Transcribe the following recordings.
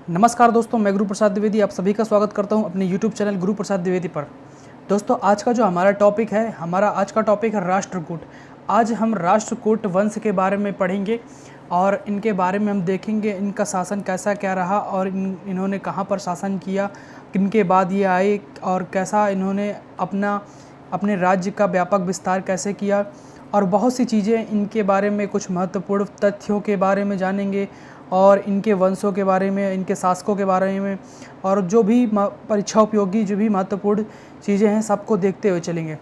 नमस्कार दोस्तों, मैं गुरु प्रसाद द्विवेदी आप सभी का स्वागत करता हूं अपने YouTube चैनल गुरु प्रसाद द्विवेदी पर। दोस्तों, आज का जो हमारा टॉपिक है, राष्ट्रकूट। आज हम राष्ट्रकूट वंश के बारे में पढ़ेंगे और इनके बारे में हम देखेंगे इनका शासन कैसा क्या रहा और इन्होंने कहां पर शासन किया, किनके बाद ये आए और कैसा इन्होंने अपने राज्य का व्यापक विस्तार कैसे किया और बहुत सी चीज़ें इनके बारे में, कुछ महत्वपूर्ण तथ्यों के बारे में जानेंगे और इनके वंशों के बारे में, इनके शासकों के बारे में और जो भी परीक्षा उपयोगी जो भी महत्वपूर्ण चीज़ें हैं सबको देखते हुए चलेंगे।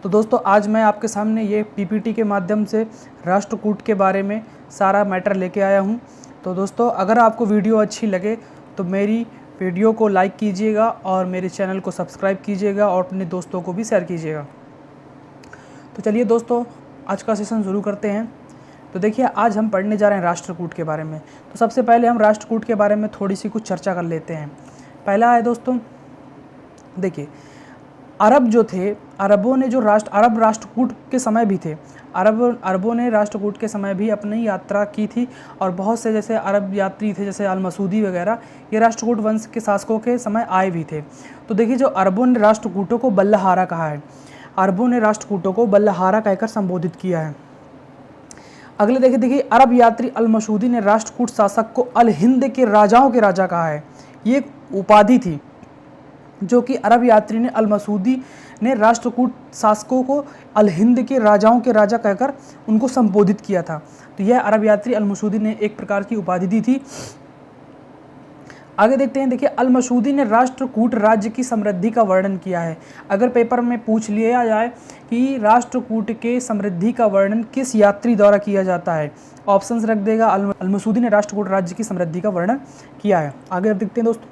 तो दोस्तों, आज मैं आपके सामने ये पीपीटी के माध्यम से राष्ट्रकूट के बारे में सारा मैटर लेके आया हूँ। तो दोस्तों, अगर आपको वीडियो अच्छी लगे तो मेरी वीडियो को लाइक कीजिएगा और मेरे चैनल को सब्सक्राइब कीजिएगा और अपने दोस्तों को भी शेयर कीजिएगा। तो चलिए दोस्तों, आज का सेशन शुरू करते हैं। तो देखिए, आज हम पढ़ने जा रहे हैं राष्ट्रकूट के बारे में। तो सबसे पहले हम राष्ट्रकूट के बारे में थोड़ी सी कुछ चर्चा कर लेते हैं। पहला है दोस्तों, देखिए, अरब जो थे, अरबों ने जो अरब राष्ट्रकूट के समय भी थे, अरबों ने राष्ट्रकूट के समय भी अपनी यात्रा की थी और बहुत से जैसे अरब यात्री थे जैसे अल मसूदी वगैरह, ये राष्ट्रकूट वंश के शासकों के समय आए भी थे। तो देखिए, जो अरबों ने राष्ट्रकूटों को बल्लहारा कहा है, अरबों ने राष्ट्रकूटों को बल्लहारा कहकर संबोधित किया है। अगले देखिए, अरब यात्री अल मसूदी ने राष्ट्रकूट शासक को अल हिंद के राजाओं के राजा कहा है। ये एक उपाधि थी जो कि अरब यात्री ने, अल मसूदी ने राष्ट्रकूट शासकों को अल हिंद के राजाओं के राजा कहकर उनको संबोधित किया था। तो यह अरब यात्री अल मसूदी ने एक प्रकार की उपाधि दी थी। आगे देखते हैं, देखिए, अल मसूदी ने राष्ट्रकूट राज्य की समृद्धि का वर्णन किया है। अगर पेपर में पूछ लिया जाए कि राष्ट्रकूट के समृद्धि का वर्णन किस यात्री द्वारा किया जाता है, ऑप्शंस रख देगा अल मसूदी ने राष्ट्रकूट राज्य की समृद्धि का वर्णन किया है। आगे देखते हैं दोस्तों,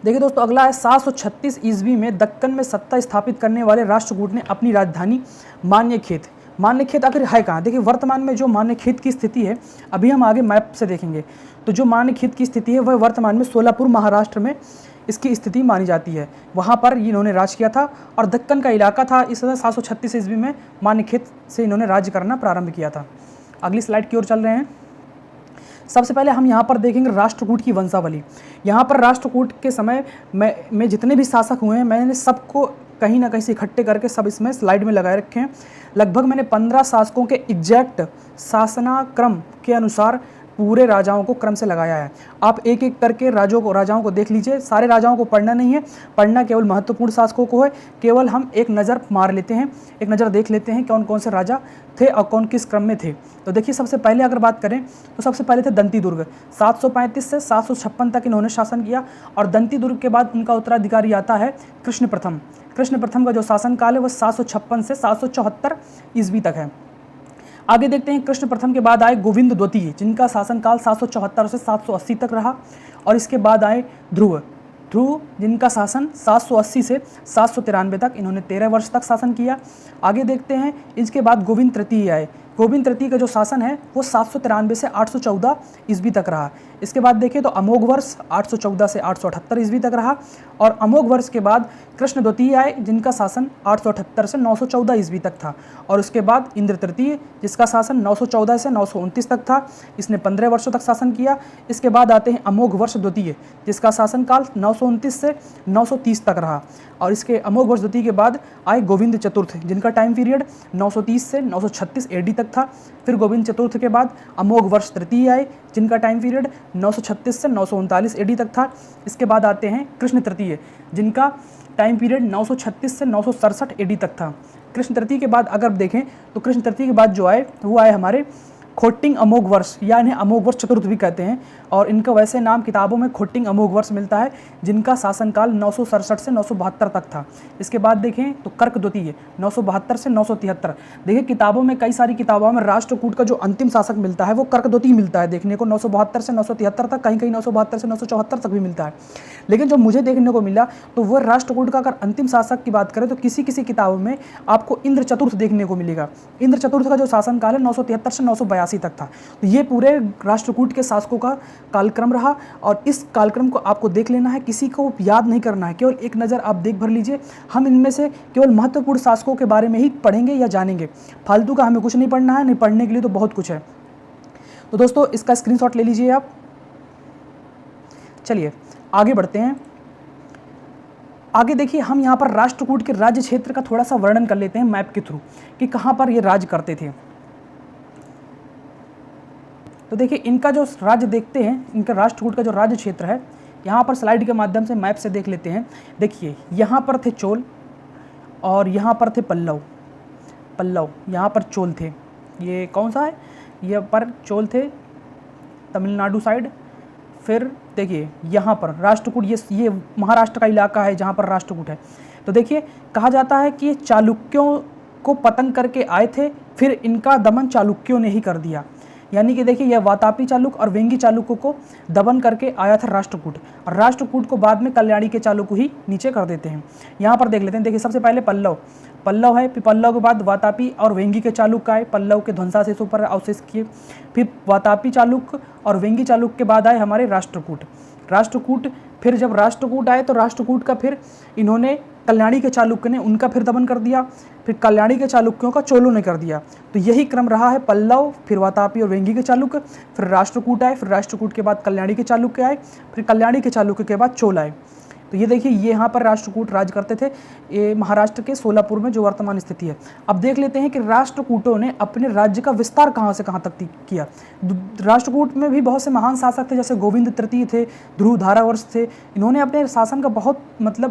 देखिए दोस्तों, अगला है 736 ईस्वी में दक्कन में सत्ता स्थापित करने वाले राष्ट्रकूट ने अपनी राजधानी मान्यखेत आखिर है कहाँ। देखिए, वर्तमान में जो मान्यखेत की स्थिति है, अभी हम आगे मैप से देखेंगे, तो जो मान्यखेत की स्थिति है वह वर्तमान में सोलापुर महाराष्ट्र में इसकी स्थिति मानी जाती है। वहाँ पर इन्होंने राज किया था और दक्कन का इलाका था। इस 736 ईस्वी में मान्यखेत से इन्होंने राज्य करना प्रारंभ किया था। अगली स्लाइड की ओर चल रहे हैं। सबसे पहले हम यहाँ पर देखेंगे राष्ट्रकूट की वंशावली। यहाँ पर राष्ट्रकूट के समय में जितने भी शासक हुए हैं, मैंने सबको कहीं ना कहीं से इकट्ठे करके सब इसमें स्लाइड में लगाए रखे हैं। लगभग मैंने 15 शासकों के एग्जैक्ट शासनाक्रम के अनुसार पूरे राजाओं को क्रम से लगाया है। आप एक एक करके राजाओं को देख लीजिए। सारे राजाओं को पढ़ना नहीं है, पढ़ना केवल महत्वपूर्ण शासकों को है। केवल हम एक नज़र मार लेते हैं, एक नज़र देख लेते हैं कौन कौन से राजा थे और कौन किस क्रम में थे। तो देखिए, सबसे पहले अगर बात करें तो सबसे पहले थे दंती दुर्ग। 735 से 756 तक इन्होंने शासन किया और दंती दुर्ग के बाद उनका उत्तराधिकारी आता है कृष्ण प्रथम का जो शासनकाल है वह 756 से 774 ईस्वी तक है। आगे देखते हैं, कृष्ण प्रथम के बाद आए गोविंद द्वितीय, जिनका शासनकाल 774 से 780 तक रहा और इसके बाद आए ध्रुव, जिनका शासन 780 से 793 तक, इन्होंने 13 वर्ष तक शासन किया। आगे देखते हैं, इसके बाद गोविंद तृतीय आए। गोविंद तृतीय का जो शासन है वो 793 से 814 ईस्वी तक रहा। इसके बाद देखें तो अमोघ वर्ष 814 से 878 ईस्वी तक रहा और अमोघ वर्ष के बाद कृष्ण द्वितीय आए, जिनका शासन 878 से 914 ईस्वी तक था और उसके बाद इंद्र तृतीय, जिसका शासन 914 से 929 तक था। इसने 15 वर्षों तक शासन किया। इसके बाद आते हैं अमोघ वर्ष द्वितीय, जिसका शासनकाल 929 से 930 तक रहा और इसके अमोघ वर्ष द्वितीय के बाद आए गोविंद चतुर्थ, जिनका टाइम पीरियड 930 से 936 एडी तक था। फिर गोविंद चतुर्थ के बाद अमोघ वर्ष तृतीय आए, जिनका टाइम पीरियड 936 से 939 एडी तक था। इसके बाद आते हैं कृष्ण तृतीय, जिनका टाइम पीरियड 936 से 967 एडी तक था। कृष्ण तृतीय के बाद अगर देखें तो कृष्ण तृतीय के बाद जो आए वो आए हमारे खोटिंग अमोघ वर्ष, या इन्हें अमोघ वर्ष चतुर्थ भी कहते हैं और इनका वैसे नाम किताबों में खोटिंग अमोघ वर्ष मिलता है, जिनका शासनकाल 967 से 972 तक था। इसके बाद देखें तो कर्क द्वितीय 972 से 973। देखिए, किताबों में, कई सारी किताबों में राष्ट्रकूट का जो अंतिम शासक मिलता है वो कर्क द्वितीय मिलता है देखने को, 972 से 973 तक, कहीं कहीं 972 से 974 तक भी मिलता है। लेकिन जो मुझे देखने को मिला तो वह राष्ट्रकूट का अगर अंतिम शासक की बात करें तो किसी किसी किताबों में आपको इंद्र चतुर्थ देखने को मिलेगा। इंद्र चतुर्थ का जो शासनकाल है 973 से 982 तक था। तो ये पूरे राष्ट्रकूट के शासकों का कालक्रम रहा और इस कालक्रम को आपको देख लेना है, किसी को याद नहीं करना है, केवल एक नज़र आप देख भर लीजिए। हम इनमें से केवल महत्वपूर्ण शासकों के बारे में ही पढ़ेंगे या जानेंगे, फालतू का हमें कुछ नहीं पढ़ना है, नहीं पढ़ने के लिए तो बहुत कुछ है। तो दोस्तों इसका स्क्रीनशॉट ले लीजिए आप। चलिए आगे बढ़ते हैं। आगे देखिए, हम यहाँ पर राष्ट्रकूट के राज्य क्षेत्र का थोड़ा सा वर्णन कर लेते हैं मैप के थ्रू कि कहाँ पर ये राज करते थे। तो देखिए इनका जो राज्य देखते हैं, इनका राष्ट्रकूट का जो राज्य क्षेत्र है, यहाँ पर स्लाइड के माध्यम से मैप से देख लेते हैं। देखिए यहाँ पर थे चोल और यहाँ पर थे पल्लव, यहाँ पर चोल थे। ये कौन सा है, ये पर चोल थे तमिलनाडु साइड। फिर देखिए यहाँ पर राष्ट्रकूट, ये महाराष्ट्र का इलाका है जहाँ पर राष्ट्रकूट है। तो देखिए कहा जाता है कि ये चालुक्यों को पतन करके आए थे, फिर इनका दमन चालुक्यों ने ही कर दिया। यानी कि देखिए यह वातापी चालुक्य और वेंगी चालुक्यों को दमन करके आया था राष्ट्रकूट, और राष्ट्रकूट को बाद में कल्याणी के चालुक्य ही नीचे कर देते हैं। यहाँ पर देख लेते हैं। देखिए सबसे पहले पल्लव है, फिर पल्लव के बाद वातापी और वेंगी के चालुक्य आए, पल्लव के ध्वंसावशेषों पर अवशेष किए। फिर वातापी चालुक्य और वेंगी चालुक्य के बाद आए हमारे राष्ट्रकूट। फिर जब राष्ट्रकूट आए तो राष्ट्रकूट का फिर इन्होंने कल्याणी के चालुक्य ने उनका फिर दमन कर दिया, फिर कल्याणी के चालुक्यों का चोलों ने कर दिया। तो यही क्रम रहा है, पल्लव, फिर वातापी और वेंगी के चालुक्य, फिर राष्ट्रकूट आए, फिर राष्ट्रकूट के बाद कल्याणी के चालुक्य आए, फिर कल्याणी के चालुक्य के बाद चोल आए। तो ये देखिए ये यहाँ पर राष्ट्रकूट राज करते थे, ये महाराष्ट्र के सोलापुर में जो वर्तमान स्थिति है। अब देख लेते हैं कि राष्ट्रकूटों ने अपने राज्य का विस्तार कहाँ से कहाँ तक किया। राष्ट्रकूट में भी बहुत से महान शासक थे, जैसे गोविंद तृतीय थे, ध्रुव धारावर्ष थे। इन्होंने अपने शासन का बहुत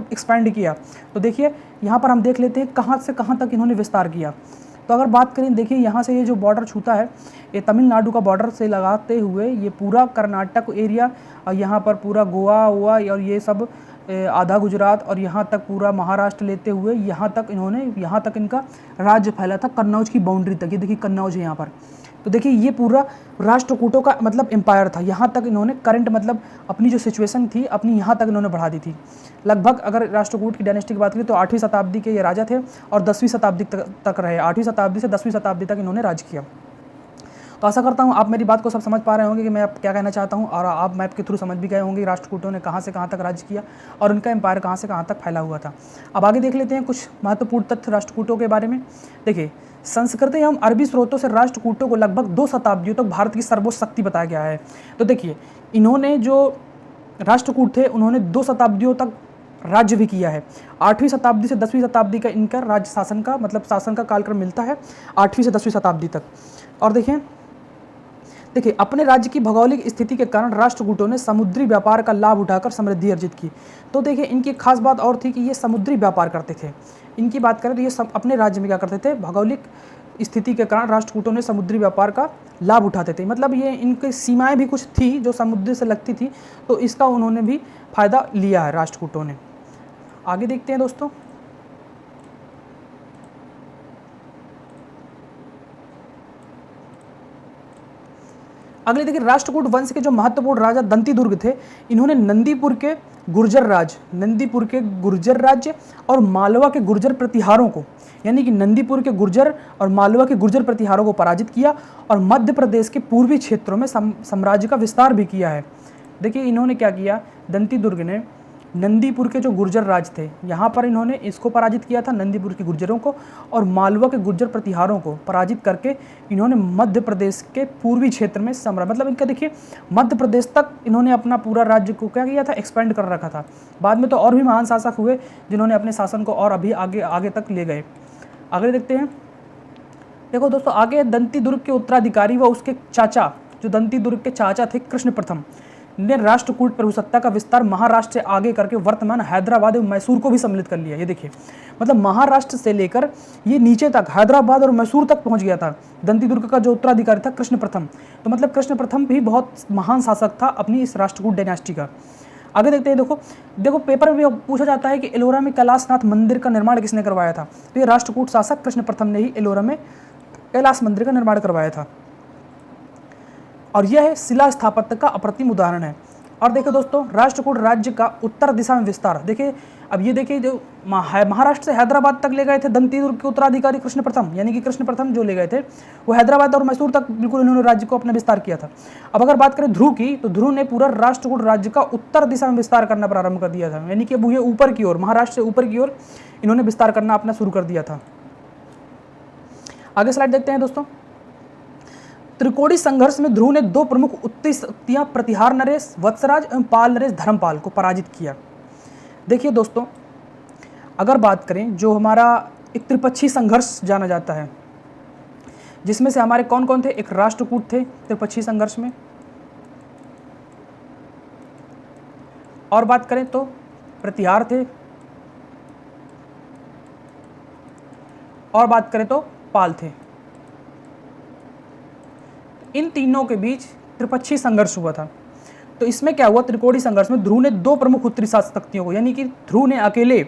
एक्सपेंड किया। तो देखिए यहाँ पर हम देख लेते हैं कहाँ से कहाँ तक इन्होंने विस्तार किया। तो अगर बात करें, देखिए यहाँ से ये जो बॉर्डर छूता है, ये तमिलनाडु का बॉर्डर से लगाते हुए ये पूरा कर्नाटक एरिया, और यहाँ पर पूरा गोवा हुआ और ये सब आधा गुजरात, और यहाँ तक पूरा महाराष्ट्र लेते हुए यहाँ तक इनका राज्य फैला था, कन्नौज की बाउंड्री तक। ये देखिए कन्नौज है यहाँ पर। तो देखिए ये पूरा राष्ट्रकूटों का एम्पायर था। यहाँ तक इन्होंने करंट अपनी जो सिचुएशन थी अपनी यहाँ तक इन्होंने बढ़ा दी थी। लगभग अगर राष्ट्रकूट की डायनेस्टी की बात करें तो 8वीं शताब्दी के ये राजा थे और 10वीं शताब्दी तक रहे। 8वीं शताब्दी से 10वीं शताब्दी तक इन्होंने राज किया। तो आशा करता हूँ आप मेरी बात को सब समझ पा रहे होंगे कि मैं अब क्या कहना चाहता हूँ, और आप मैप के थ्रू समझ भी गए होंगे राष्ट्रकूटों ने कहाँ से कहाँ तक राज्य किया और उनका एम्पायर कहाँ से कहाँ तक फैला हुआ था। अब आगे देख लेते हैं कुछ महत्वपूर्ण तथ्य राष्ट्रकूटों के बारे में। देखिए संस्कृत एवं अरबी स्रोतों से राष्ट्रकूटों को लगभग 2 शताब्दियों तक भारत की सर्वोच्च शक्ति बताया गया है। तो देखिए इन्होंने जो राष्ट्रकूट थे उन्होंने 2 शताब्दियों तक राज्य भी किया है। 8वीं शताब्दी से 10वीं शताब्दी का इनका राज्य शासन का शासन का कालक्रम मिलता है 8वीं से 10वीं शताब्दी तक। और देखिए अपने राज्य की भौगोलिक स्थिति के कारण राष्ट्रकूटों ने समुद्री व्यापार का लाभ उठाकर समृद्धि अर्जित की। तो देखिए इनकी खास बात और थी कि ये समुद्री व्यापार करते थे। इनकी बात करें तो ये सब अपने राज्य में क्या करते थे, भौगोलिक स्थिति के कारण राष्ट्रकूटों ने समुद्री व्यापार का लाभ उठाते थे। ये इनकी सीमाएं भी कुछ थी जो समुद्र से लगती थी, तो इसका उन्होंने भी फायदा लिया है राष्ट्रकूटों ने। आगे देखते हैं दोस्तों। अगले देखिए राष्ट्रकूट वंश के जो महत्वपूर्ण राजा दंतीदुर्ग थे, इन्होंने नंदीपुर के गुर्जर राज्य और मालवा के गुर्जर प्रतिहारों को, यानी कि नंदीपुर के गुर्जर और मालवा के गुर्जर प्रतिहारों को पराजित किया और मध्य प्रदेश के पूर्वी क्षेत्रों में साम्राज्य का विस्तार भी किया है। देखिए इन्होंने क्या किया, दंतीदुर्ग ने नंदीपुर के जो गुर्जर राज थे यहाँ पर इन्होंने इसको पराजित किया था, नंदीपुर के गुर्जरों को, और मालवा के गुर्जर प्रतिहारों को पराजित करके इन्होंने मध्य प्रदेश के पूर्वी क्षेत्र में इनका देखिए मध्य प्रदेश तक इन्होंने अपना पूरा राज्य को क्या किया था, एक्सपेंड कर रखा था। बाद में तो और भी महान शासक हुए जिन्होंने अपने शासन को और अभी आगे तक ले गए। आगे देखते हैं। देखो दोस्तों आगे दंतीदुर्ग के उत्तराधिकारी व उसके चाचा, जो दंतीदुर्ग के चाचा थे कृष्ण प्रथम, ने राष्ट्रकूट प्रभुसत्ता का विस्तार महाराष्ट्र से आगे करके वर्तमान हैदराबाद और मैसूर को भी सम्मिलित कर लिया। ये देखिए महाराष्ट्र से लेकर ये नीचे तक हैदराबाद और मैसूर तक पहुंच गया था। दंतीदुर्ग का जो उत्तराधिकारी था कृष्ण प्रथम, तो कृष्ण प्रथम भी बहुत महान शासक था अपनी इस राष्ट्रकूट डायनेस्टी का। आगे देखते हैं। देखो पेपर में पूछा जाता है कि एलोरा में कैलाशनाथ मंदिर का निर्माण किसने करवाया था, तो ये राष्ट्रकूट शासक कृष्ण प्रथम ने ही एलोरा में कैलाश मंदिर का निर्माण करवाया था, और यह है शिला स्थापत्य का अप्रतिम उदाहरण है। और देखिए दोस्तों राष्ट्रकूट राज्य का उत्तर दिशा में विस्तार देखिए। अब ये देखिए जो महाराष्ट्र से हैदराबाद तक ले गए थे दंतीदुर्ग के उत्तराधिकारी कृष्ण प्रथम, यानी कि कृष्ण प्रथम जो ले गए थे वो हैदराबाद और मैसूर तक बिल्कुल इन्होंने राज्य को अपना विस्तार किया था। अब अगर बात करें ध्रुव की, तो ध्रुव ने पूरा राष्ट्रकूट राज्य का उत्तर दिशा में विस्तार करना प्रारंभ कर दिया था, यानी कि अब ये ऊपर की ओर, महाराष्ट्र से ऊपर की ओर इन्होंने विस्तार करना अपना शुरू कर दिया था। आगे स्लाइड देखते हैं दोस्तों। त्रिकोणी संघर्ष में ध्रुव ने दो प्रमुख उत्तरी शक्तियां प्रतिहार नरेश वत्सराज एवं पाल नरेश धर्मपाल को पराजित किया। देखिए दोस्तों, अगर बात करें जो हमारा एक त्रिपक्षीय संघर्ष जाना जाता है, जिसमें से हमारे कौन कौन थे, एक राष्ट्रकूट थे त्रिपक्षीय संघर्ष में, और बात करें तो प्रतिहार थे, और बात करें तो पाल थे। इन तीनों के बीच त्रिपक्षीय संघर्ष हुआ था। तो इसमें क्या हुआ, त्रिकोणी संघर्ष में ध्रुव ने दो प्रमुख उत्तरी शक्तियों को, यानी कि ध्रुव ने अकेले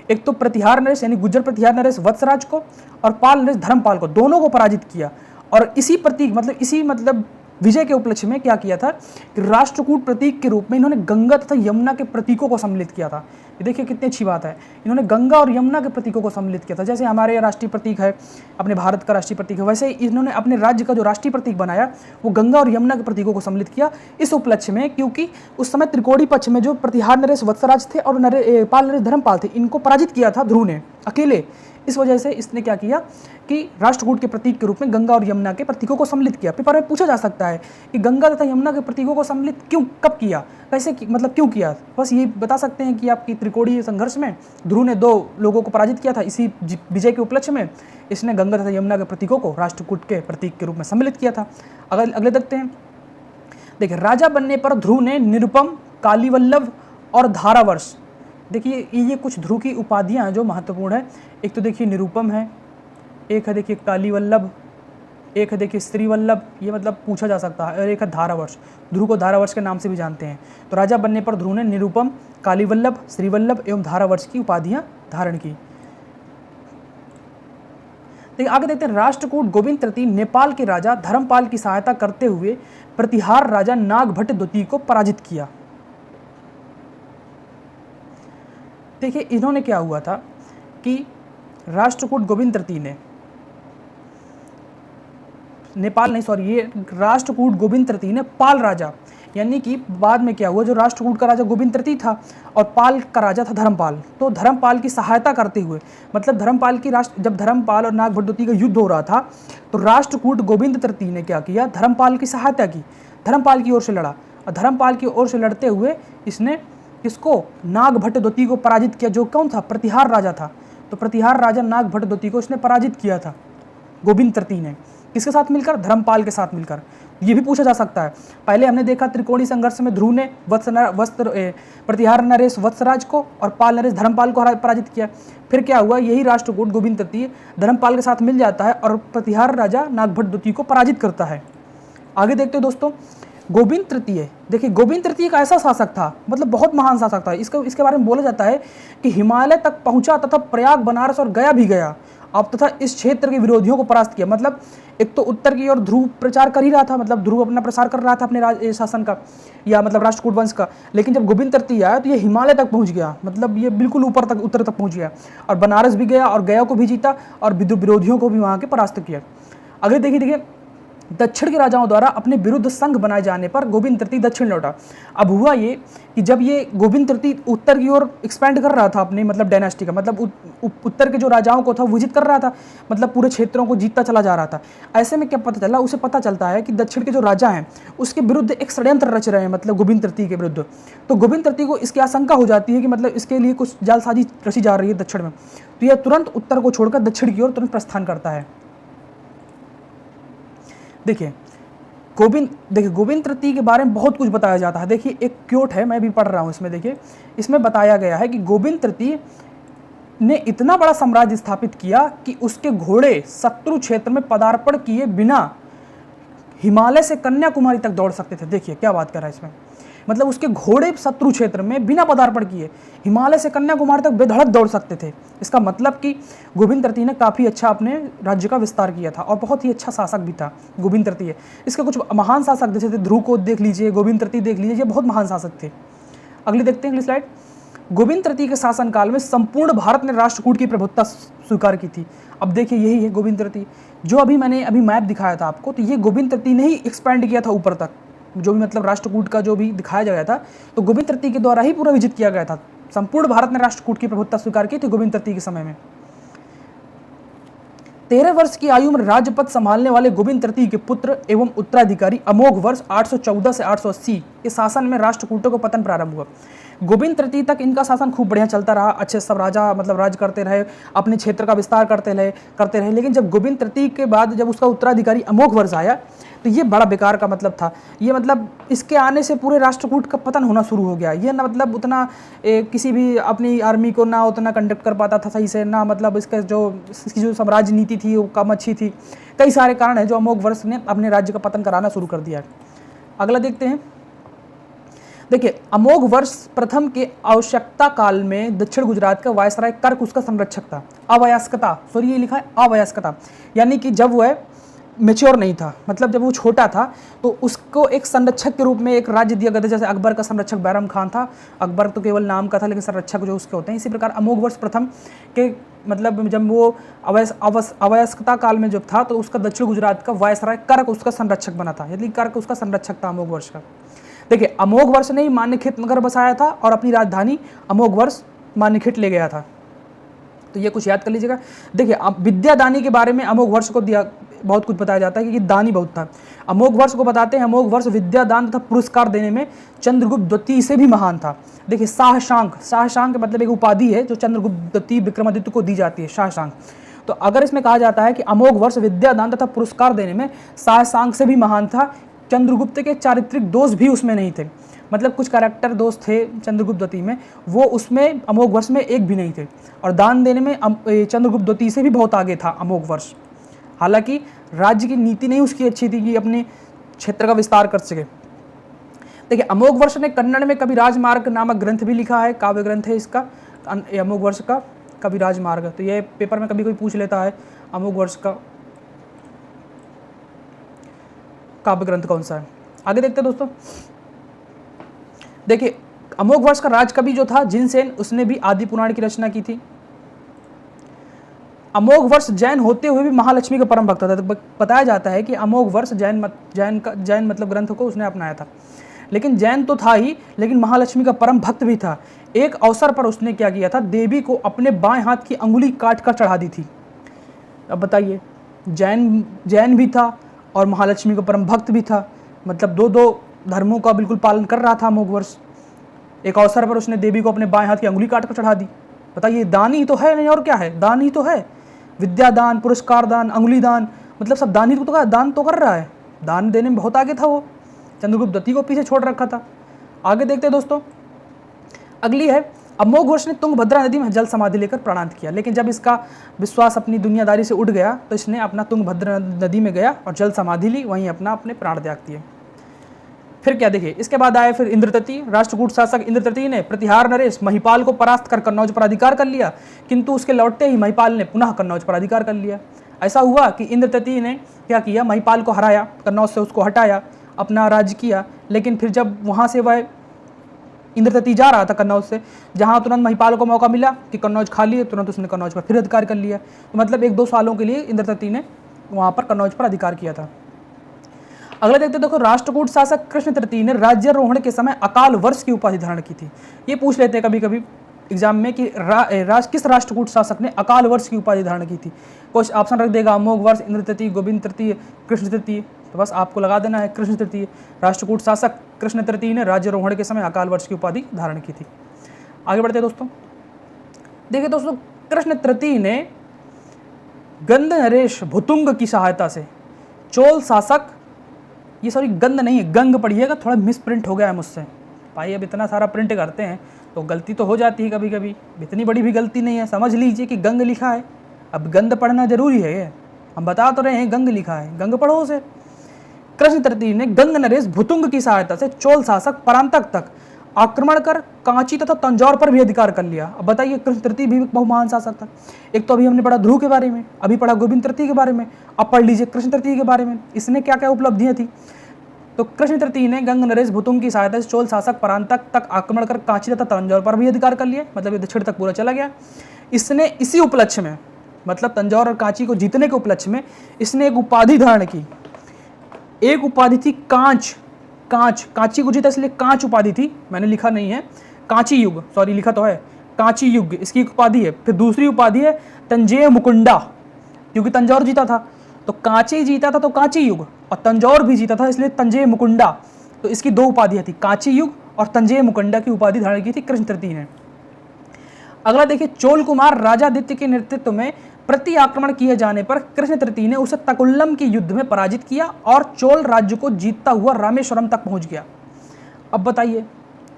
एक तो प्रतिहार नरेश यानी गुज्जर प्रतिहार नरेश वत्सराज को और पाल नरेश धर्मपाल को, दोनों को पराजित किया। और इसी प्रतीक मतलब विजय के उपलक्ष्य में क्या किया था कि राष्ट्रकूट प्रतीक के रूप में इन्होंने गंगा तथा यमुना के प्रतीकों को सम्मिलित किया था। ये देखिए कितनी अच्छी बात है, इन्होंने गंगा और यमुना के प्रतीकों को सम्मिलित किया था। जैसे हमारे राष्ट्रीय प्रतीक है, अपने भारत का राष्ट्रीय प्रतीक है, वैसे इन्होंने अपने राज्य का जो राष्ट्रीय प्रतीक बनाया वो गंगा और यमुना के प्रतीकों को सम्मिलित किया इस उपलक्ष्य में, क्योंकि उस समय त्रिकोणी पक्ष में जो प्रतिहार नरेश वत्सराज थे और पाल नरेश धर्मपाल थे, इनको पराजित किया था ध्रुव ने अकेले। इस वजह से इसने क्या किया कि राष्ट्रकूट के प्रतीक के रूप में गंगा और यमुना के प्रतीकों को सम्मिलित किया। पेपर में पूछा जा सकता है कि गंगा तथा यमुना के प्रतीकों को सम्मिलित कब किया, कैसे मतलब क्यों किया। बस ये बता सकते हैं कि आपकी त्रिकोणीय संघर्ष में ध्रुव ने दो लोगों को पराजित किया था, इसी विजय के उपलक्ष्य में इसने गंगा तथा यमुना के प्रतीकों को राष्ट्रकूट के प्रतीक के रूप में सम्मिलित किया था। अगले देखते हैं। देखिए, राजा बनने पर ध्रुव ने निरुपम, कालीवल्लभ और धारावर्ष, देखिए ये कुछ ध्रुव की उपाधियाँ हैं जो महत्वपूर्ण है। एक तो देखिए निरुपम है, एक है देखिए कालीवल्लभ, एक है देखिए श्रीवल्लभ, ये मतलब पूछा जा सकता है, और एक है धारावर्ष। ध्रुव को धारावर्ष के नाम से भी जानते हैं। तो राजा बनने पर ध्रुव ने निरुपम, कालीवल्लभ, श्रीवल्लभ एवं धारावर्ष की उपाधियाँ धारण की। देखिए आगे देखते हैं। राष्ट्रकूट गोविंद तृतीय नेपाल के राजा धर्मपाल की सहायता करते हुए प्रतिहार राजा नागभट्ट द्वितीय को पराजित किया। देखिए इन्होंने क्या हुआ था कि राष्ट्रकूट गोविंद तृतीय ने ये राष्ट्रकूट गोविंद तृतीय ने पाल राजा, यानी कि बाद में क्या हुआ, जो राष्ट्रकूट का राजा गोविंद तृतीय था और पाल का राजा था धर्मपाल, तो धर्मपाल की सहायता करते हुए, मतलब धर्मपाल की जब धर्मपाल और नागभट्ट द्वितीय का युद्ध हो रहा था तो राष्ट्रकूट गोविंद तृतीय ने क्या किया, धर्मपाल की सहायता की, धर्मपाल की ओर से लड़ा, और धर्मपाल की ओर से लड़ते हुए इसने किसको, नागभट्ट द्वितीय को पराजित किया, जो कौन था, प्रतिहार राजा था। तो प्रतिहार राजा नागभट्ट द्वितीय को इसने पराजित किया था गोविंद तृतीय ने, किसके साथ मिलकर, धर्मपाल के साथ मिलकर। ये भी पूछा जा सकता है। पहले हमने देखा त्रिकोणी संघर्ष में ध्रुव ने प्रतिहार नरेश वत्सराज को और पाल नरेश धर्मपाल को पराजित किया। फिर क्या हुआ, यही राष्ट्रकूट गोविंद तृतीय धर्मपाल के साथ मिल जाता है और प्रतिहार राजा नागभट्ट द्वितीय को पराजित करता है। आगे देखते हैं दोस्तों। गोविंद तृतीय, देखिए गोविंद तृतीय का ऐसा शासक था, मतलब बहुत महान शासक था। इसके बारे में बोला जाता है कि हिमालय तक पहुंचा तथा प्रयाग, बनारस और गया भी गया, अब तथा इस क्षेत्र के विरोधियों को परास्त किया। मतलब एक तो उत्तर की ओर ध्रुव प्रचार कर ही रहा था, मतलब ध्रुव अपना प्रसार कर रहा था अपने शासन का या मतलब राष्ट्रकूट वंश का, लेकिन जब गोविंद तृतीय आया तो ये हिमालय तक पहुंच गया, मतलब ये बिल्कुल ऊपर तक, उत्तर तक पहुंच गया और बनारस भी गया और गया को भी जीता और विरोधियों को भी वहाँ के परास्त किया। अगले देखिए दक्षिण के राजाओं द्वारा अपने विरुद्ध संघ बनाए जाने पर गोविंद तृतीय दक्षिण लौटा। अब हुआ ये कि जब ये गोविंद तृतीय उत्तर की ओर एक्सपेंड कर रहा था अपने मतलब डायनास्टी का, मतलब उत्तर के जो राजाओं को था वो विजित कर रहा था, मतलब पूरे क्षेत्रों को जीतता चला जा रहा था। ऐसे में क्या पता चला, उसे पता चलता है कि दक्षिण के जो राजा हैं उसके विरुद्ध एक षड्यंत्र रच रहे हैं, मतलब गोविंद तृतीय के विरुद्ध। तो गोविंद तृतीय को इसकी आशंका हो जाती है कि मतलब इसके लिए कुछ जालसाजी रची जा रही है दक्षिण में, तो यह तुरंत उत्तर को छोड़कर दक्षिण की ओर तुरंत प्रस्थान करता है। देखिए गोविंद तृतीय के बारे में बहुत कुछ बताया जाता है। देखिए एक क्योट है, मैं भी पढ़ रहा हूँ इसमें। देखिए इसमें बताया गया है कि गोविंद तृतीय ने इतना बड़ा साम्राज्य स्थापित किया कि उसके घोड़े शत्रु क्षेत्र में पदार्पण किए बिना हिमालय से कन्याकुमारी तक दौड़ सकते थे। देखिए क्या बात कर रहा है इसमें, मतलब उसके घोड़े शत्रु क्षेत्र में बिना पदार्पण किए हिमालय से कन्याकुमारी तक बेधड़क दौड़ सकते थे। इसका मतलब कि गोविंद तृतीय ने काफ़ी अच्छा अपने राज्य का विस्तार किया था और बहुत ही अच्छा शासक भी था गोविंद तृतीय। इसके कुछ महान शासक जैसे थे, ध्रुव को देख लीजिए, गोविंद तृतीय देख लीजिए, ये बहुत महान शासक थे। अगले देखते हैं अगली स्लाइड। गोविंद तृतीय के शासनकाल में संपूर्ण भारत ने राष्ट्रकूट की प्रभुत्ता स्वीकार की थी। अब देखिए यही है गोविंद तृतीय, जो मैंने अभी मैप दिखाया था आपको, तो ये गोविंद तृतीय ने ही एक्सपेंड किया था ऊपर तक, जो भी मतलब राष्ट्रकूट का जो भी दिखाया गया था तो गोविंद तृतीय के द्वारा ही पूरा विजित किया गया था। संपूर्ण भारत ने राष्ट्रकूट की प्रभुत्ता स्वीकार की थी गोविंद तृतीय के समय में। 13 वर्ष की आयु में राजपद संभालने वाले गोविंद तृतीय के पुत्र एवं उत्तराधिकारी अमोघ वर्ष 814 से 880 के शासन में राष्ट्रकूटों का पतन प्रारंभ हुआ। गोविंद तृतीय तक इनका शासन खूब बढ़िया चलता रहा, अच्छे सब राजा मतलब राज करते रहे, अपने क्षेत्र का विस्तार करते रहे। लेकिन जब गोविंद तृतीय के बाद जब उसका उत्तराधिकारी अमोघ वर्ष आया तो ये बड़ा बेकार का मतलब था। ये मतलब इसके आने से पूरे राष्ट्रकूट का पतन होना शुरू हो गया। ये ना मतलब उतना किसी भी अपनी आर्मी को ना उतना कंडक्ट कर पाता था सही से, ना मतलब इसकी जो साम्राज्य नीति थी वो कम अच्छी थी। कई सारे कारण हैं जो अमोघ वर्ष ने अपने राज्य का पतन कराना शुरू कर दिया है। अगला देखते हैं। देखिए, अमोघ वर्ष प्रथम के आवश्यकता काल में दक्षिण गुजरात का वायसराय कर्क उसका संरक्षक था। अवयस्कता, सॉरी ये लिखा है अवयस्कता, यानी कि जब वह मेच्योर नहीं था, मतलब जब वो छोटा था तो उसको एक संरक्षक के रूप में एक राज्य दिया गया था। जैसे अकबर का संरक्षक बैरम खान था, अकबर तो केवल नाम का था लेकिन संरक्षक जो उसके होते हैं। इसी प्रकार अमोघ वर्ष प्रथम के मतलब जब वो अवयस्कता काल में जब था तो उसका दक्षिण गुजरात का वायसराय कर्क उसका संरक्षक बना था, यदि कर्क उसका संरक्षक था अमोघ वर्ष का। देखिए, अमोघ वर्ष ने ही मान्यखेत नगर बसाया था और अपनी राजधानी अमोघ वर्ष मान्यखेत ले गया था। तो ये कुछ याद कर लीजिएगा। देखिए, अब विद्यादानी के बारे में अमोघ वर्ष को दिया बहुत कुछ बताया जाता है कि दानी बहुत था। अमोघ वर्ष को बताते हैं अमोघ वर्ष विद्यादान तथा पुरस्कार देने में चंद्रगुप्त द्वितीय से भी महान था। देखिए, शाहशांक का मतलब एक उपाधि है जो चंद्रगुप्त द्वितीय विक्रमादित्य को दी जाती है, शाहशांक। तो अगर इसमें कहा जाता है कि अमोघ वर्ष विद्यादान तथा पुरस्कार देने में शाहशांक से भी महान था, चंद्रगुप्त के चारित्रिक दोष भी उसमें नहीं थे, मतलब कुछ कैरेक्टर दोष थे चंद्रगुप्त द्वितीय में, वो उसमें अमोघ वर्ष में एक भी नहीं थे। और दान देने में चंद्रगुप्त द्वितीय से भी बहुत आगे था अमोघ वर्ष। हालांकि राज्य की नीति नहीं उसकी अच्छी थी कि अपने क्षेत्र का विस्तार कर सके। देखिए, अमोघ वर्ष ने कन्नड़ में कवि राजमार्ग नामक ग्रंथ भी लिखा है, काव्य ग्रंथ है इसका अमोघ वर्ष का कवि राजमार्ग। तो ये पेपर में कभी कोई पूछ लेता है अमोघ वर्ष का काव्य ग्रंथ कौन सा है। आगे देखते हैं दोस्तों। देखिए, अमोघ वर्ष का राजकवि जो था जिनसेन, उसने भी आदि पुराण की रचना की थी। अमोघ वर्ष जैन होते हुए भी महालक्ष्मी का परम भक्त था। तो बताया जाता है कि अमोघ वर्ष जैन मतलब ग्रंथ को उसने अपनाया था। लेकिन जैन तो था ही, लेकिन महालक्ष्मी का परम भक्त भी था। एक अवसर पर उसने क्या किया था, देवी को अपने बाएं हाथ की अंगुली काट कर चढ़ा दी थी। अब बताइए, जैन भी था और महालक्ष्मी का परम भक्त भी था, मतलब दो धर्मों का बिल्कुल पालन कर रहा था अमोघ वर्ष। एक अवसर पर उसने देवी को अपने बाएं हाथ की अंगुली काट कर चढ़ा दी। बताइए, दान ही तो है, नहीं और क्या है, दान ही तो है। विद्यादान, पुरस्कार दान, अंगुली दान, मतलब सब दान ही तो दान तो कर रहा है। दान देने में बहुत आगे था वो, चंद्रगुप्त द्वितीय को पीछे छोड़ रखा था। आगे देखते हैं दोस्तों। अगली है, अमोघ वर्ष ने तुंगभद्रा नदी में जल समाधि लेकर प्राणांत किया। लेकिन जब इसका विश्वास अपनी दुनियादारी से उठ गया तो इसने अपना तुंगभद्रा नदी में गया और जल समाधि ली, वहीं अपने प्राण त्याग दिए। फिर क्या, देखिए, इसके बाद आए फिर इंद्र तृतीय। राष्ट्रकूट शासक इंद्र तृतीय ने प्रतिहार नरेश महिपाल को परास्त कर कन्नौज पर अधिकार कर लिया, किंतु उसके लौटते ही महिपाल ने पुनः कन्नौज पर अधिकार कर लिया। ऐसा हुआ कि इंद्र तृतीय ने क्या किया, महिपाल को हराया, कन्नौज से उसको हटाया, अपना राज्य किया। लेकिन फिर जब वहाँ से वह इंद्र तृतीय जा रहा था कन्नौज से, जहाँ तुरंत महिपाल को मौका मिला कि कन्नौज खा लिए, तुरंत उसने कन्नौज पर फिर अधिकार कर लिया। तो मतलब 1-2 सालों के लिए इंद्र तृतीय ने वहाँ पर कन्नौज पर अधिकार किया था। अगला देखते देखो, राष्ट्रकूट शासक कृष्ण तृतीय ने राज्यारोहण के समय अकाल वर्ष की उपाधि धारण की थी। ये पूछ लेते हैं कभी कभी एग्जाम में कि किस राष्ट्रकूट शासक ने अकाल वर्ष की उपाधि धारण की थी। कुछ ऑप्शन रख देगा, अमोघ वर्ष, इंद्र तृतीय, गोविंद तृतीय, कृष्ण तृतीय। तो बस आपको लगा देना है कृष्ण तृतीय। राष्ट्रकूट शासक कृष्ण तृतीय ने राज्यारोहण के समय अकाल वर्ष की उपाधि धारण की थी। आगे बढ़ते दोस्तों। देखिए दोस्तों, कृष्ण तृतीय ने गंध नरेश भुतुंग की सहायता से चोल शासक, ये सॉरी गंध नहीं है, गंग पढ़िएगा, थोड़ा मिस प्रिंट हो गया है मुझसे भाई। अब इतना सारा प्रिंट करते हैं तो गलती तो हो जाती है कभी कभी, इतनी बड़ी भी गलती नहीं है। समझ लीजिए कि गंग लिखा है, अब गंध पढ़ना जरूरी है, ये हम बता तो रहे हैं गंग लिखा है, गंग पढ़ो उसे। कृष्ण तृतीय ने गंग नरेश भुतुंग की सहायता से चोल शासक परांतक तक आक्रमण कर कांची तथा तंजौर पर भी अधिकार कर लिया। अब बताइए, कृष्ण तृतीय भी बहुत महान शासक था। एक तो अभी हमने पढ़ा ध्रुव के बारे में, अभी पढ़ा गोविंद तृतीय के बारे में, अब पढ़ लीजिए कृष्ण तृतीय के बारे में, इसने क्या क्या उपलब्धियां थी। तो कृष्ण तृतीय ने गंग नरेश भुतुंग की सहायता से चोल शासक परांतक तक आक्रमण कर कांची तथा तंजौर पर भी अधिकार कर लिया, मतलब ये दक्षिण तक पूरा चला गया। इसने इसी उपलक्ष्य में, मतलब तंजौर और कांची को जीतने के उपलक्ष्य में, इसने एक उपाधि धारण की। एक उपाधि थी कांच, कांची को जीता इसलिए कांच उपाधि थी, मैंने लिखा नहीं है, कांची युग, सॉरी लिखा तो है कांची युग, इसकी एक उपाधि है। फिर दूसरी उपाधि है तंजेय मुकुंडा, क्योंकि तंजौर जीता था, तो कांची जीता था तो कांची युग, और तंजौर भी जीता था इसलिए तंजय मुकुंडा। तो इसकी दो उपाधियां थी, कांची युग और तंजय मुकुंडा की उपाधि धारण की थी कृष्ण तृतीय ने। अगला देखिए, चोल कुमार राजादित्य के नेतृत्व में प्रति आक्रमण किए जाने पर कृष्ण तृतीय ने उसे तकुल्लम के युद्ध में पराजित किया और चोल राज्य को जीतता हुआ रामेश्वरम तक पहुंच गया। अब बताइए,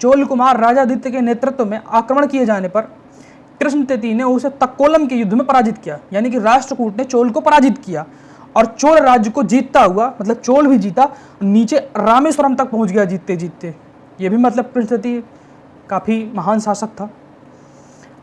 चोल कुमार राजादित्य के नेतृत्व में आक्रमण किए जाने पर कृष्ण तृतीय ने उसे तक्कोलम के युद्ध में पराजित किया, यानी कि राष्ट्रकूट ने चोल को पराजित किया और चोल राज्य को जीतता हुआ, मतलब चोल भी जीता, नीचे रामेश्वरम तक पहुंच गया जीतते जीतते। ये भी मतलब कृष्ण तृतीय काफ़ी महान शासक था।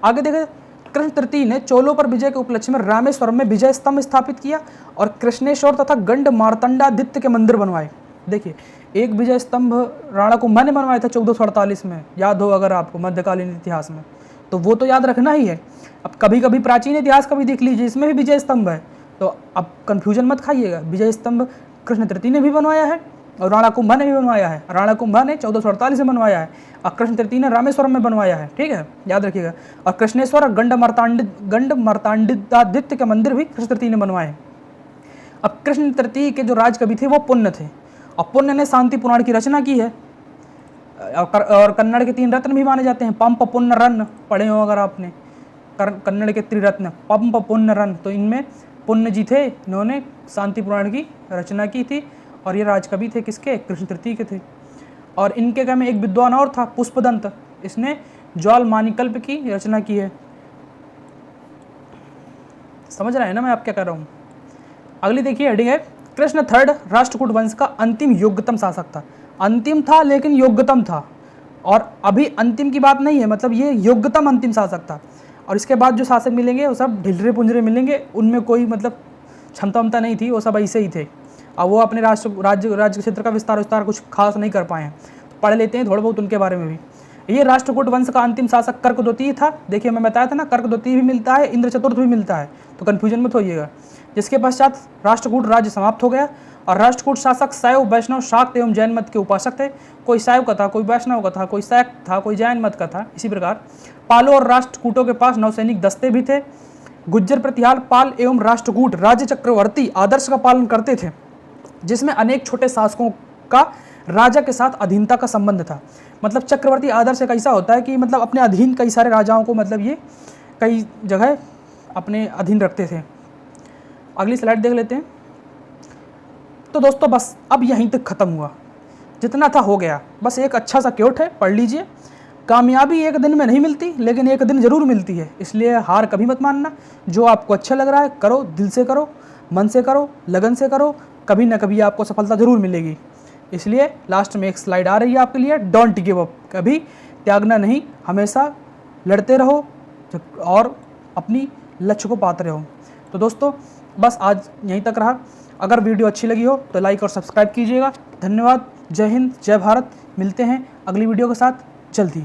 आगे देखें, कृष्ण तृतीय ने चोलों पर विजय के उपलक्ष्य में रामेश्वरम में विजय स्तंभ स्थापित किया और कृष्णेश्वर तथा गंड मार्तंडादित्य के मंदिर बनवाए। देखिए, एक विजय स्तंभ राणा कुंभा ने बनवाया था 1448 में, याद हो अगर आपको मध्यकालीन इतिहास में, तो वो तो याद रखना ही है। अब कभी कभी प्राचीन इतिहास का भी देख लीजिए, इसमें भी विजय स्तंभ है, तो अब कन्फ्यूजन मत खाइएगा। विजय स्तंभ कृष्ण तृतीय ने भी बनवाया है और राणा कुंभा ने भी बनवाया है। राणा कुंभा ने 1448 में बनवाया है और कृष्ण तृतीय ने रामेश्वरम में बनवाया है, ठीक है, याद रखिएगा। और कृष्णेश्वर और गंड मार्तांडादित्य के मंदिर भी कृष्ण तृतीय ने बनवाए। अब कृष्ण तृतीय के जो राजकवि थे वो पुण्य थे, और पुण्य ने शांति पुराण की रचना की है, और कन्नड़ के 3 रत्न भी माने जाते हैं। पंप पुण्य रन पढ़े हो अगर आपने, कन्नड़ के त्रिरत्न पंप पुण्य रन, तो इनमें पुण्य जी थे, इन्होंने शांति पुराण की रचना की थी, और ये राजकवि थे किसके, कृष्ण तृतीय के थे। और इनके क्या में एक विद्वान और था पुष्पदंत, इसने ज्वाल मानिकल्प की रचना की है। समझ रहे हैं ना मैं आप क्या कर रहा हूँ। अगली देखिए हेडिंग है, कृष्ण थर्ड राष्ट्रकूट वंश का अंतिम योग्यतम शासक था। अंतिम था लेकिन योग्यतम था, और अभी अंतिम की बात नहीं है, मतलब ये योग्यतम अंतिम शासक था। और इसके बाद जो शासक मिलेंगे वो सब ढिलरे पुंजरे मिलेंगे, उनमें कोई मतलब क्षमता नहीं थी, वो सब ऐसे ही थे। अब वो अपने राज्य क्षेत्र का विस्तार कुछ खास नहीं कर पाए हैं, तो पढ़ लेते हैं थोड़ा बहुत उनके बारे में भी। ये राष्ट्रकूट वंश का अंतिम शासक कर्कद्वतीय था। देखिए मैं बताया था ना, कर्कद्वतीय भी मिलता है, इंद्र चतुर्थ भी मिलता है, तो कन्फ्यूजन मत होइएगा। जिसके पश्चात राष्ट्रकूट राज्य समाप्त हो गया और राष्ट्रकूट शासक शैव, वैष्णव, शाक्त एवं जैन मत के उपासक थे। कोई शैव का था, कोई वैष्णव का था, कोई शाक्त था, कोई जैन मत का था। इसी प्रकार पालों और राष्ट्रकूटों के पास नौसैनिक दस्ते भी थे। गुज्जर प्रतिहार, पाल एवं राष्ट्रकूट राज्य चक्रवर्ती आदर्श का पालन करते थे, जिसमें अनेक छोटे शासकों का राजा के साथ अधीनता का संबंध था। मतलब चक्रवर्ती आदर्श एक ऐसा होता है कि मतलब अपने अधीन कई सारे राजाओं को मतलब ये कई जगह अपने अधीन रखते थे। अगली स्लाइड देख लेते हैं। तो दोस्तों बस अब यहीं तक ख़त्म हुआ, जितना था हो गया। बस एक अच्छा सा क्योट है, पढ़ लीजिए। कामयाबी एक दिन में नहीं मिलती, लेकिन एक दिन ज़रूर मिलती है, इसलिए हार कभी मत मानना। जो आपको अच्छा लग रहा है करो, दिल से करो, मन से करो, लगन से करो, कभी ना कभी आपको सफलता ज़रूर मिलेगी। इसलिए लास्ट में एक स्लाइड आ रही है आपके लिए, डोंट गिव अप, कभी त्यागना नहीं, हमेशा लड़ते रहो और अपनी लक्ष्य को पाते रहो। तो दोस्तों बस आज यहीं तक रहा। अगर वीडियो अच्छी लगी हो तो लाइक और सब्सक्राइब कीजिएगा। धन्यवाद। जय हिंद, जय भारत। मिलते हैं अगली वीडियो के साथ जल्दी।